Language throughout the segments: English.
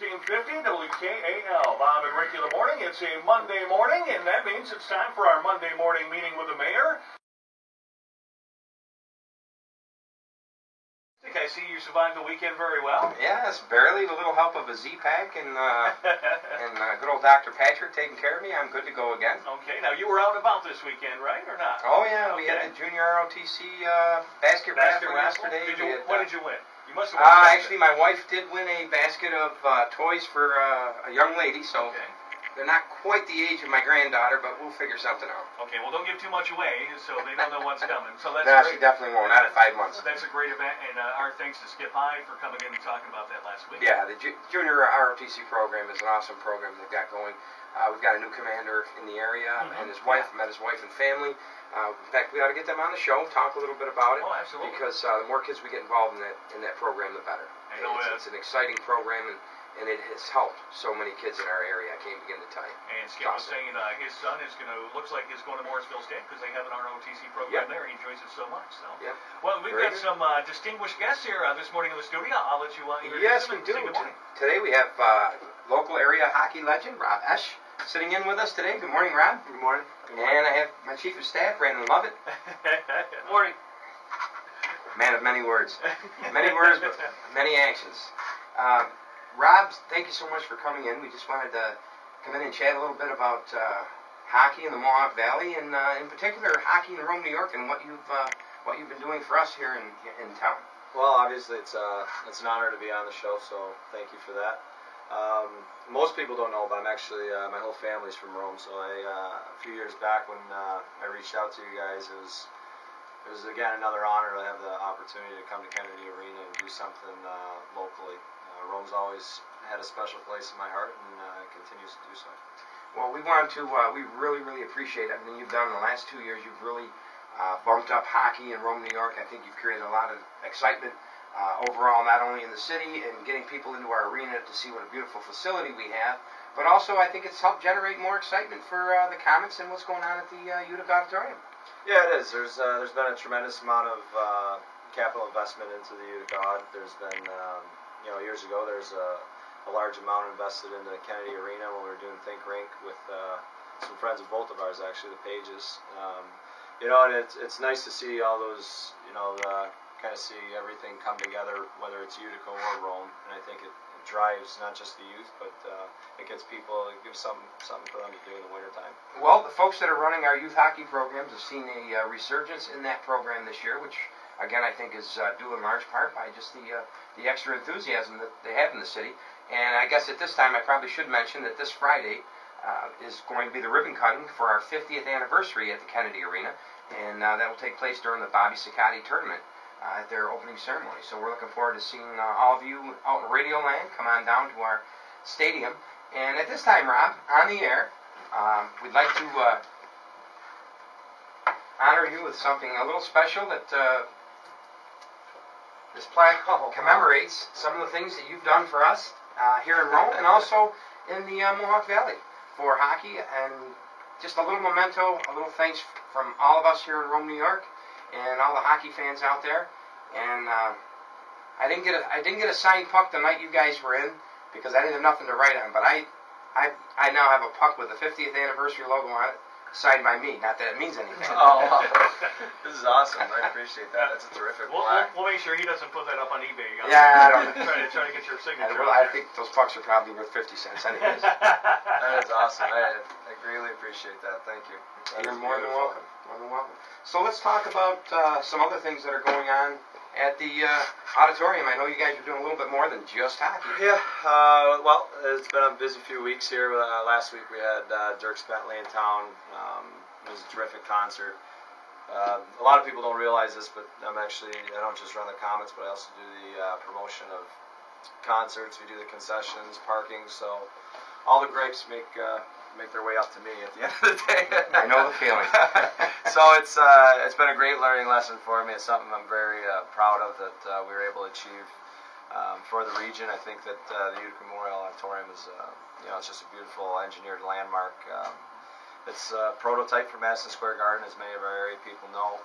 1550 WKAL. Bob and Ricky in the morning. It's a Monday morning, and that means it's time for our Monday morning meeting with the mayor. I see you survived the weekend very well. Yes, barely. With a little help of a Z-Pack and good old Dr. Patrick taking care of me. I'm good to go again. Okay, now you were out and about this weekend, right, or not? Oh, yeah. Okay. We had the Junior ROTC basket raffle yesterday. What did you win? You must have won actually, my wife did win a basket of toys for a young lady, so they're not quite the age of my granddaughter, but we'll figure something out. Okay, well, don't give too much away, so they don't know what's coming. So that's no, great. She definitely won't. Not at 5 months. That's a great event, and our thanks to Skip High for coming in and talking about that last week. Yeah, the Junior ROTC program is an awesome program they've got going. We've got a new commander in the area, and his wife, met his wife and family. In fact, we ought to get them on the show, talk a little bit about it. Oh, absolutely. Because the more kids we get involved in that program, the better. I know it's an exciting program, and it has helped so many kids in our area. I can't begin to tell you. And Skip was saying his son is looks like he's going to Morrisville State because they have an ROTC program there. He enjoys it so much. So, well, we've got some distinguished guests here this morning in the studio. I'll let you Yes, we do. Today we have local area hockey legend Rob Esch sitting in with us today. Good morning, Rob. Good morning. And I have my chief of staff, Brandon Lovett. Good morning. Man of many words. Many words, but many actions. Rob, thank you so much for coming in. We just wanted to come in and chat a little bit about hockey in the Mohawk Valley, and in particular hockey in Rome, New York, and what you've been doing for us here in town. Well, obviously it's an honor to be on the show, so thank you for that. Most people don't know, but I'm actually my whole family's from Rome. So a few years back when I reached out to you guys, it was again another honor to have the opportunity to come to Kennedy Arena and do something locally. Rome's always had a special place in my heart, and continues to do so. Well, we really appreciate everything you've done in the last 2 years. You've really bumped up hockey in Rome, New York. I think you've created a lot of excitement overall, not only in the city and getting people into our arena to see what a beautiful facility we have, but also I think it's helped generate more excitement for the Comets and what's going on at the Utica Auditorium. Yeah, it is. There's been a tremendous amount of capital investment into the Utica Aud. There's been years ago, there's a large amount invested into Kennedy Arena when we were doing Think Rink with some friends of both of ours, actually, the Pages. And it's nice to see all those, kind of see everything come together, whether it's Utica or Rome. And I think it drives not just the youth, but it gets people, it gives something for them to do in the wintertime. Well, the folks that are running our youth hockey programs have seen a resurgence in that program this year, which again, I think is due in large part by just the extra enthusiasm that they have in the city. And I guess at this time I probably should mention that this Friday is going to be the ribbon cutting for our 50th anniversary at the Kennedy Arena, and that will take place during the Bobby Siccotti tournament at their opening ceremony. So we're looking forward to seeing all of you out in Radio Land come on down to our stadium. And at this time, Rob, on the air, we'd like to honor you with something a little special that this plaque commemorates some of the things that you've done for us here in Rome and also in the Mohawk Valley for hockey, and just a little memento, a little thanks from all of us here in Rome, New York, and all the hockey fans out there. And I didn't get a signed puck the night you guys were in because I didn't have nothing to write on, but I now have a puck with the 50th anniversary logo on it, signed by me. Not that it means anything. Oh, this is awesome. I appreciate that. That's a terrific plaque. We'll make sure he doesn't put that up on eBay. Yeah, I don't know. Try to get your signature. I think those pucks are probably worth 50 cents anyways. That is awesome. I greatly appreciate that. Thank you. You're more than welcome. More than welcome. So let's talk about some other things that are going on at the auditorium. I know you guys are doing a little bit more than just hockey. Yeah, well, it's been a busy few weeks here. Last week we had Dierks Bentley in town. It was a terrific concert. A lot of people don't realize this, but I don't just run the Comets, but I also do the promotion of concerts. We do the concessions, parking, so all the grapes make their way up to me at the end of the day. I know the feeling. So it's been a great learning lesson for me. It's something I'm very proud of that we were able to achieve for the region. I think that the Utica Memorial Auditorium is it's just a beautiful engineered landmark. It's a prototype for Madison Square Garden, as many of our area people know.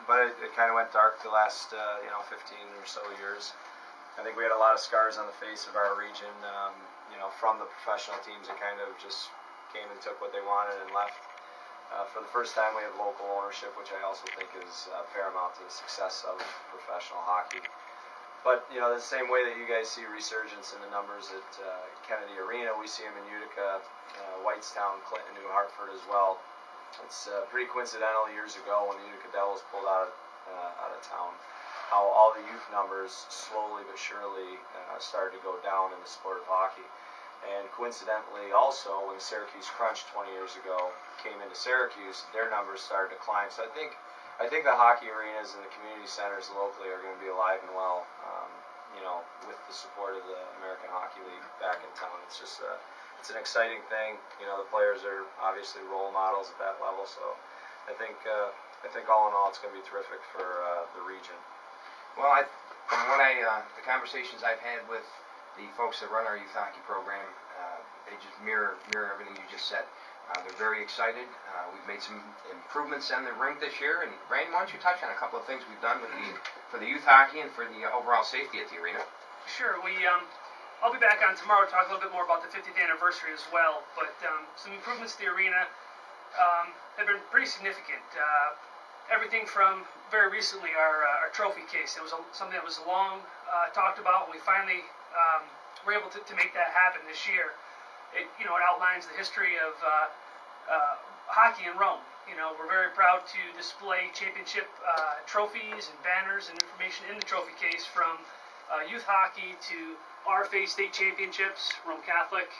But it kind of went dark the last 15 or so years. I think we had a lot of scars on the face of our region, from the professional teams that kind of just came and took what they wanted and left. For the first time, we have local ownership, which I also think is paramount to the success of professional hockey. But, the same way that you guys see resurgence in the numbers at Kennedy Arena, we see them in Utica, Whitestown, Clinton, New Hartford as well. It's pretty coincidental years ago when the Utica Devils pulled out of town, how all the youth numbers slowly but surely started to go down in the sport of hockey. And coincidentally also, when the Syracuse Crunch 20 years ago came into Syracuse, their numbers started to climb. So I think the hockey arenas and the community centers locally are going to be alive and well, with the support of the American Hockey League back in town. It's just it's an exciting thing. The players are obviously role models at that level. So I think all in all, it's going to be terrific for the region. Well, from what the conversations I've had with the folks that run our youth hockey program, they just mirror everything you just said. They're very excited. We've made some improvements on the rink this year. And Brian, why don't you touch on a couple of things we've done for the youth hockey and for the overall safety at the arena? Sure. I'll be back on tomorrow to talk a little bit more about the 50th anniversary as well. But some improvements to the arena have been pretty significant. Everything from very recently our trophy case. It was something that was long talked about. We finally were able to make that happen this year. It outlines the history of hockey in Rome. We're very proud to display championship trophies and banners and information in the trophy case from youth hockey to RFA state championships, Rome Catholic.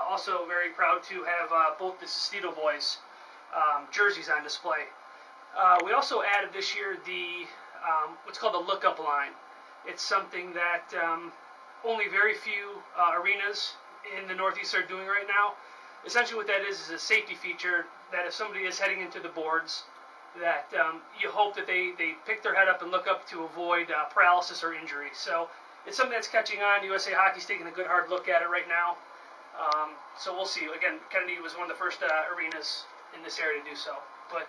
Also very proud to have both the Sestito boys jerseys on display. We also added this year the what's called the lookup line. It's something that only very few arenas in the Northeast are doing right now. Essentially what that is a safety feature that if somebody is heading into the boards, that you hope that they pick their head up and look up to avoid paralysis or injury. So it's something that's catching on. USA Hockey's taking a good hard look at it right now. So we'll see. Again, Kennedy was one of the first arenas in this area to do so. But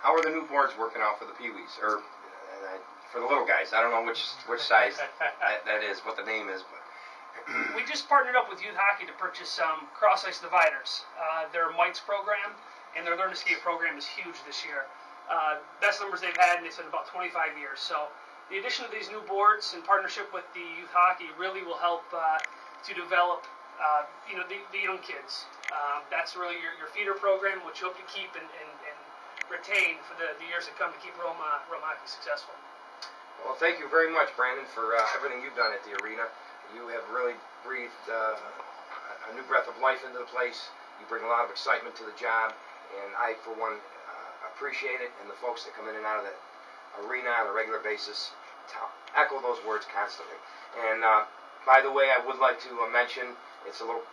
how are the new boards working out for the Pee-wees, or for the little guys? I don't know which size that is, what the name is. But we just partnered up with youth hockey to purchase some cross-ice dividers. Their MITES program and their Learn to Skate program is huge this year. Best numbers they've had, and they said about 25 years. So the addition of these new boards in partnership with the youth hockey really will help to develop the young kids. That's really your feeder program, which you hope to keep and retain for the years to come to keep Rome hockey successful. Well, thank you very much, Brandon, for everything you've done at the arena. You have really breathed a new breath of life into the place. You bring a lot of excitement to the job, and I, for one, appreciate it, and the folks that come in and out of that arena on a regular basis echo those words constantly. And by the way, I would like to mention, it's a little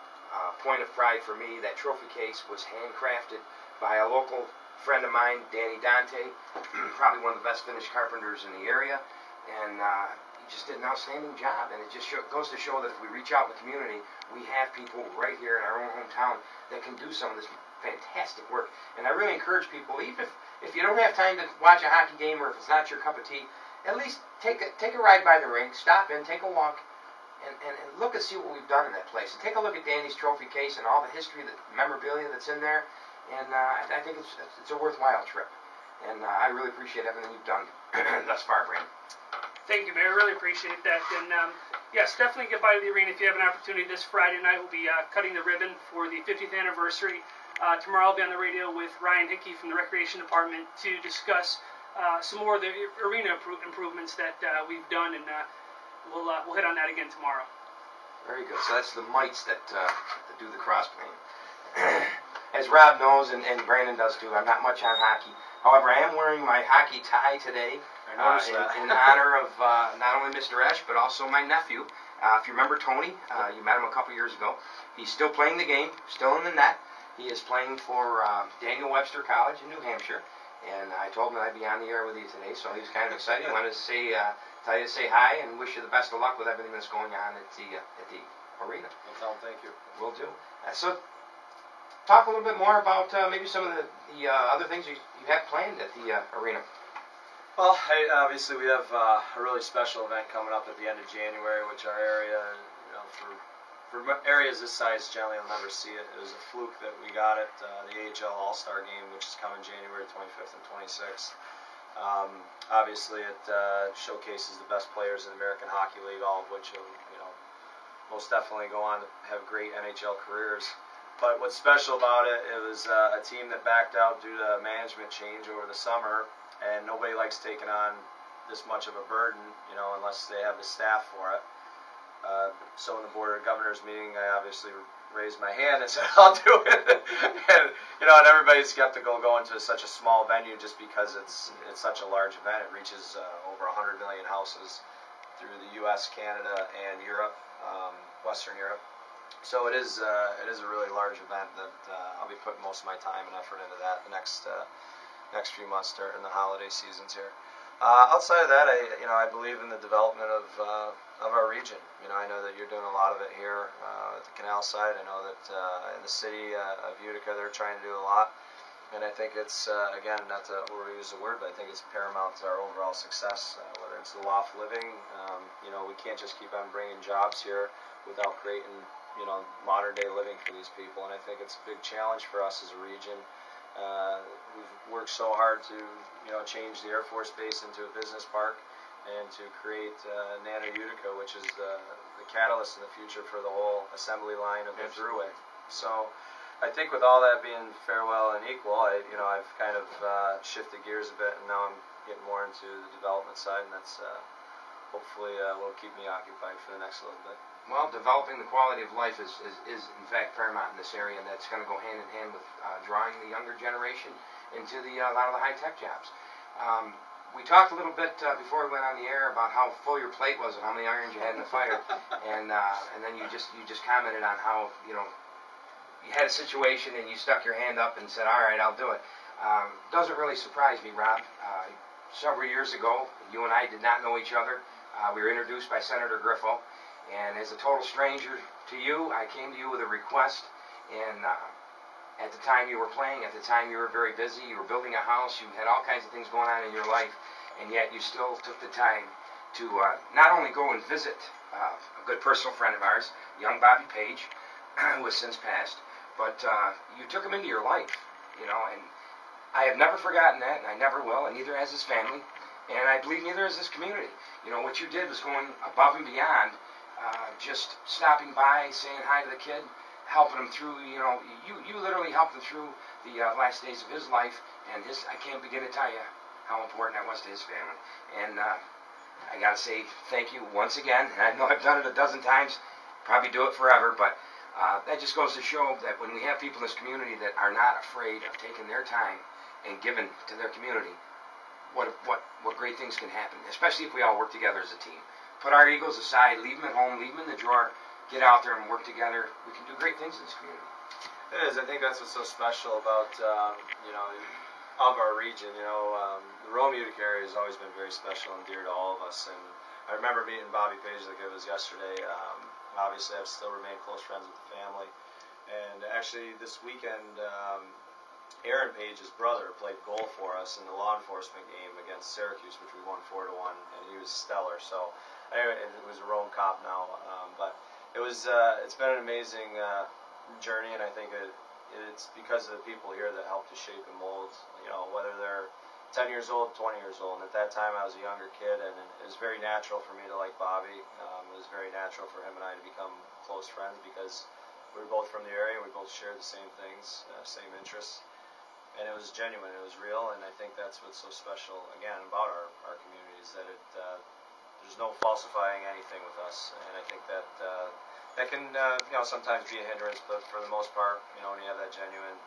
point of pride for me, that trophy case was handcrafted by a local friend of mine, Danny Dante, probably one of the best finished carpenters in the area, and he just did an outstanding job. And it just goes to show that if we reach out in the community, we have people right here in our own hometown that can do some of this fantastic work. And I really encourage people, even if you don't have time to watch a hockey game or if it's not your cup of tea, at least take a ride by the rink, stop in, take a walk, and look and see what we've done in that place. And take a look at Danny's trophy case and all the history, the memorabilia that's in there. And I think it's a worthwhile trip. And I really appreciate everything you've done thus far, Brandon. Thank you, Mayor. I really appreciate that. And yes, definitely get by to the arena if you have an opportunity. This Friday night we'll be cutting the ribbon for the 50th anniversary. Tomorrow I'll be on the radio with Ryan Hickey from the Recreation Department to discuss some more of the arena improvements that we've done, and we'll hit on that again tomorrow. Very good. So that's the mites that do the cross plane. As Rob knows, and Brandon does too, I'm not much on hockey. However, I am wearing my hockey tie today in honor of not only Mr. Esch, but also my nephew. If you remember Tony, you met him a couple years ago. He's still playing the game, still in the net. He is playing for Daniel Webster College in New Hampshire. And I told him that I'd be on the air with you today, so he was kind of excited. He wanted to tell you to say hi and wish you the best of luck with everything that's going on at the arena. Well, tell him thank you. Will do. So talk a little bit more about maybe some of the other things you have planned at the arena. Well, obviously we have a really special event coming up at the end of January, which our area, for areas this size, generally you'll never see it. It was a fluke that we got it, the AHL All-Star Game, which is coming January 25th and 26th. Obviously, it showcases the best players in the American Hockey League, all of which will, most definitely go on to have great NHL careers. But what's special about it, it was a team that backed out due to management change over the summer, and nobody likes taking on this much of a burden, unless they have the staff for it. So in the Board of Governors meeting, I obviously raised my hand and said, I'll do it. and everybody's skeptical going to such a small venue just because it's such a large event. It reaches over 100 million houses through the U.S., Canada, and Europe, Western Europe. So it is a really large event that I'll be putting most of my time and effort into that the next few months during the holiday seasons here. Outside of that, I believe in the development of our region. I know that you're doing a lot of it here at the canal side. I know that in the city of Utica they're trying to do a lot, and I think it's again, not to overuse the word, but I think it's paramount to our overall success. Whether it's the loft living, we can't just keep on bringing jobs here without creating modern day living for these people, and I think it's a big challenge for us as a region. We've worked so hard to change the Air Force Base into a business park and to create Nano Utica, which is the catalyst in the future for the whole assembly line of the thruway. So I think with all that being fair, well, and equal, I've kind of shifted gears a bit, and now I'm getting more into the development side, and that's hopefully will keep me occupied for the next little bit. Well, developing the quality of life is in fact paramount in this area, and that's going to go hand in hand with drawing the younger generation into a lot of the high-tech jobs. We talked a little bit before we went on the air about how full your plate was and how many irons you had in the fire, and then you just commented on how you had a situation and you stuck your hand up and said, "All right, I'll do it." Doesn't really surprise me, Rob. Several years ago, you and I did not know each other. We were introduced by Senator Griffo, and as a total stranger to you, I came to you with a request, and at the time you were playing, at the time you were very busy, you were building a house, you had all kinds of things going on in your life, and yet you still took the time to not only go and visit a good personal friend of ours, young Bobby Page, who has since passed, but you took him into your life, and I have never forgotten that, and I never will, and neither has his family, and I believe neither has this community. What you did was going above and beyond just stopping by, saying hi to the kid, helping him through, you literally helped him through the last days of his life, and I can't begin to tell you how important that was to his family. And I got to say thank you once again, and I know I've done it a dozen times, probably do it forever, but that just goes to show that when we have people in this community that are not afraid of taking their time and giving to their community, what great things can happen, especially if we all work together as a team. Put our egos aside, leave them at home, leave them in the drawer, get out there and work together. We can do great things in this community. It is. I think that's what's so special about, of our region. The Rome Utica area has always been very special and dear to all of us. And I remember meeting Bobby Page like it was yesterday. Obviously, I've still remained close friends with the family. And actually, this weekend, Aaron Page's brother played goal for us in the law enforcement game against Syracuse, which we won 4-1, and he was stellar. So anyway, it was a Rome cop now, but it's been an amazing journey, and I think it's because of the people here that helped to shape and mold. Whether they're 10 years old, 20 years old. And at that time, I was a younger kid, and it was very natural for me to like Bobby. It was very natural for him and I to become close friends because we were both from the area. We both shared the same things, same interests. And it was genuine, it was real, and I think that's what's so special, again, about our community is that there's no falsifying anything with us. And I think that can sometimes be a hindrance, but for the most part, when you have that genuine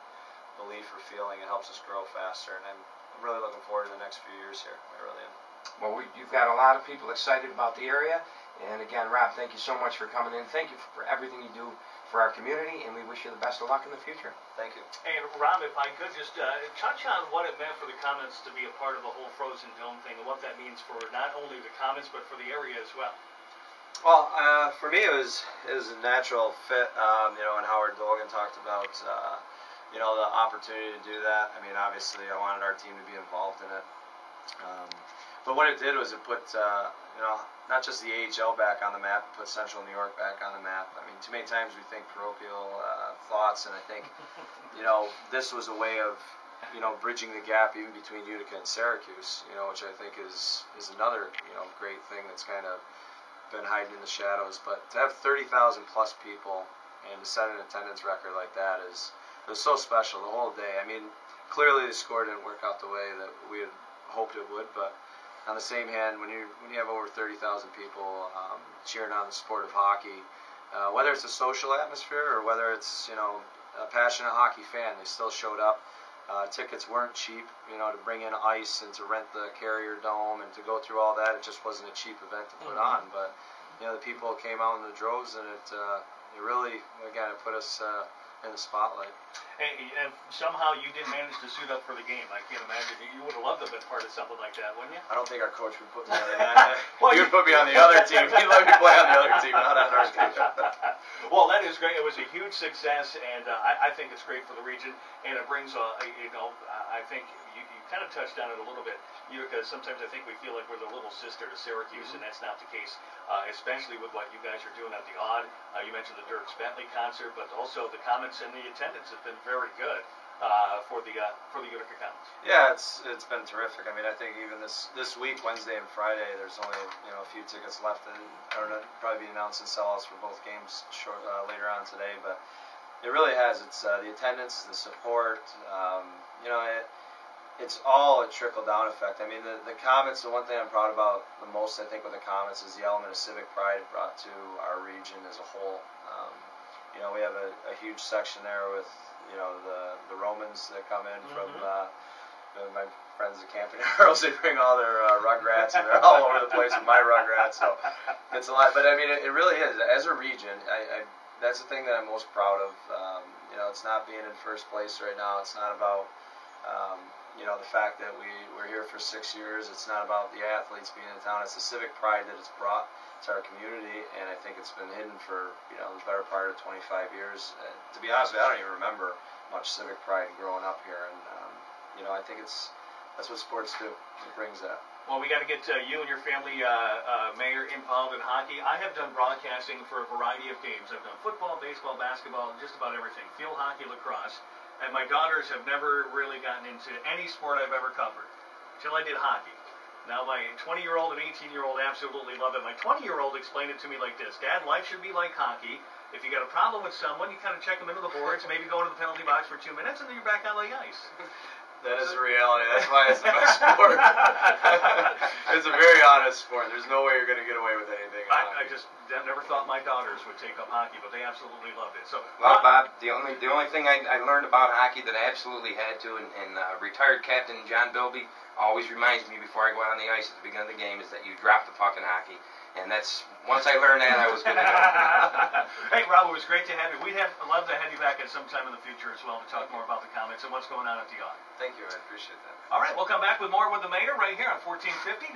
belief or feeling, it helps us grow faster. And I'm really looking forward to the next few years here. I really am. Well, you've got a lot of people excited about the area. And again, Rob, thank you so much for coming in. Thank you for everything you do for our community, and we wish you the best of luck in the future. Thank you. And Rob, if I could just touch on what it meant for the Comets to be a part of the whole Frozen Dome thing, and what that means for not only the Comets, but for the area as well. Well, for me, it was a natural fit. And Howard Dogan talked about, the opportunity to do that. I mean, obviously, I wanted our team to be involved in it. But what it did was it put not just the AHL back on the map, it put Central New York back on the map. I mean, too many times we think parochial thoughts, and I think this was a way of bridging the gap even between Utica and Syracuse, which I think is another great thing that's kind of been hiding in the shadows. But to have 30,000 plus people and to set an attendance record like that it was so special the whole day. I mean, clearly the score didn't work out the way that we had hoped it would, but on the same hand, when you have over 30,000 people cheering on the sport of hockey, whether it's a social atmosphere or whether it's a passionate hockey fan, they still showed up. Tickets weren't cheap, to bring in ice and to rent the Carrier Dome and to go through all that. It just wasn't a cheap event to put on. But the people came out in the droves, and it really, again, it put us in the spotlight. Hey, and somehow you didn't manage to suit up for the game. I can't imagine. You would have loved to have been part of something like that, wouldn't you? I don't think our coach would put me on that. He would put me on the other team. He'd let me play on the other team, not on our team. Well, that is great. It was a huge success, and I think it's great for the region. And it brings, I think you kind of touched on it a little bit. Utica, sometimes I think we feel like we're the little sister to Syracuse, and that's not the case, especially with what you guys are doing at the Odd. You mentioned the Dierks Bentley concert, but also the comments and the attendance have been very good for the Utica Comets. Yeah, it's been terrific. I mean, I think even this week, Wednesday and Friday, there's only a few tickets left, and probably be announcing sellouts for both games later on today. But it really has. It's the attendance, the support. It's all a trickle-down effect. I mean, the Comets, the one thing I'm proud about the most, I think, with the Comets is the element of civic pride brought to our region as a whole. We have a huge section there with, the Romans that come in from my friends at Camping Arrows. They bring all their Rugrats, and they're all over the place with my Rugrats, so it's a lot. But, I mean, it really is. As a region, that's the thing that I'm most proud of. It's not being in first place right now. It's not about... the fact that we're here for 6 years. It's not about the athletes being in town. It's the civic pride that it's brought to our community, and I think it's been hidden for the better part of 25 years. To be honest with you, I don't even remember much civic pride growing up here, and I think that's what sports do. It brings that. Well, we got to get you and your family, Mayor, involved in hockey. I have done broadcasting for a variety of games. I've done football, baseball, basketball, just about everything. Field hockey, lacrosse. And my daughters have never really gotten into any sport I've ever covered until I did hockey. Now my 20-year-old and 18-year-old absolutely love it. My 20-year-old explained it to me like this: Dad, life should be like hockey. If you got a problem with someone, you kind of check them into the boards, maybe go into the penalty box for 2 minutes, and then you're back on the ice. That is a reality. That's why it's the best sport. It's a very honest sport. There's no way you're going to get away with anything. I just never thought my daughters would take up hockey, but they absolutely loved it. So, well, Bob, the only thing I learned about hockey that I absolutely had to, and retired Captain John Bilby always reminds me before I go out on the ice at the beginning of the game, is that you drop the puck in hockey. And that's, once I learned that, I was good to go. Hey, Rob, it was great to have you. We'd love to have you back at some time in the future as well to talk more about the Comets and what's going on at the Odd. Thank you. I appreciate that. All right, we'll come back with more with the Mayor right here on 1450.